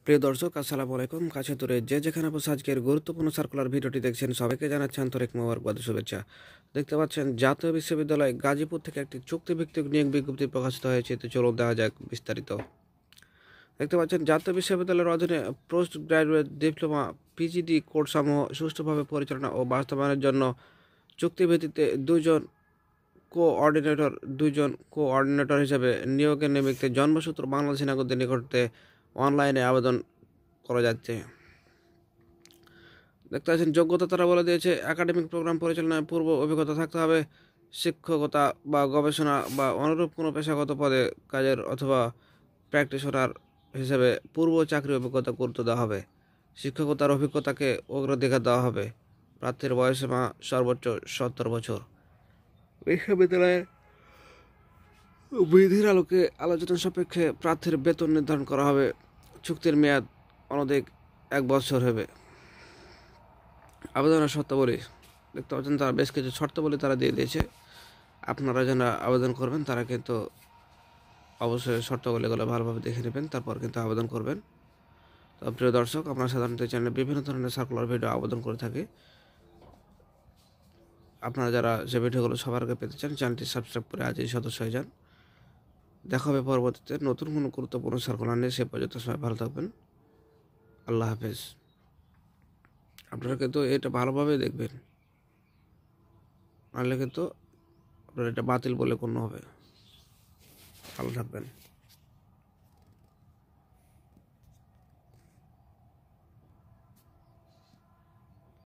প্রিয় দর্শক, আসসালামু আলাইকুম। কাছে দূরে যে যেখানে বসে আজকের গুরুত্বপূর্ণ সার্কুলার ভিডিওটি দেখছেন, সবাইকে জানাচ্ছি আন্তরিক মোবারকবাদ ও শুভেচ্ছা। দেখতে পাচ্ছেন, জাতীয় বিশ্ববিদ্যালয় গাজীপুর থেকে একটি চুক্তিভিত্তিক নিয়োগ বিজ্ঞপ্তি প্রকাশিত হয়েছে। তো চলুন দেখা যাক বিস্তারিত। দেখতে পাচ্ছেন, জাতীয় বিশ্ববিদ্যালয়ের অধীনে পোস্ট গ্রাজুয়েট, ডিপ্লোমা, পিজিডি কোর্সসমূহ সুষ্ঠুভাবে পরিচালনা ও বাস্তবায়নের জন্য চুক্তিভিত্তিতে দুইজন কোঅর্ডিনেটর হিসেবে নিয়োগের নিমিত্তে জন্মসূত্র বাংলাদেশি নাগরিকদের নিকটে অনলাইনে আবেদন করা যাচ্ছে। দেখতে পাচ্ছেন, যোগ্যতা তারা বলে দিয়েছে, একাডেমিক প্রোগ্রাম পরিচালনায় পূর্ব অভিজ্ঞতা থাকতে হবে। শিক্ষকতা বা গবেষণা বা অনুরূপ কোনো পেশাগত পদে কাজের অথবা প্র্যাকটিশনার হিসেবে পূর্ব চাকরি অভিজ্ঞতা গুরুত্ব দেওয়া হবে। শিক্ষকতার অভিজ্ঞতাকে অগ্রাধিকার দেওয়া হবে। প্রার্থীর বয়সসীমা সর্বোচ্চ 70 বছর। বিশ্ববিদ্যালয়ের বিধির আলোকে আলোচনা সাপেক্ষে প্রার্থীর বেতন নির্ধারণ করা হবে। চুক্তির মেয়াদ অনধিক 1 বছর হবে। আবেদনের শর্তাবলী দেখতে পাচ্ছেন, তারা বেশ কিছু শর্তাবলী তারা দিয়ে দিয়েছে। আপনারা যারা আবেদন করবেন তারা কিন্তু অবশ্যই শর্তাবলীগুলো ভালোভাবে দেখে নেবেন, তারপর কিন্তু আবেদন করবেন। তো প্রিয় দর্শক, আমরা সাধারণত চ্যানেলে বিভিন্ন ধরনের সার্কুলার ভিডিও আবেদন করে থাকি। আপনারা যারা যে ভিডিওগুলো সবার আগে পেতে চান, চ্যানেলটি সাবস্ক্রাইব করে আজই সদস্য হয়ে যান। দেখা হবে পরবর্তীতে নতুন কোনো গুরুত্বপূর্ণ সার্কুলার নিয়ে। সে পর্যন্ত সবাই ভালো থাকবেন। আল্লাহ হাফেজ। আপনারা কিন্তু এটা ভালোভাবে দেখবেন, নাহলে কিন্তু আপনার এটা বাতিল বলে গণ্য হবে। ভালো থাকবেন।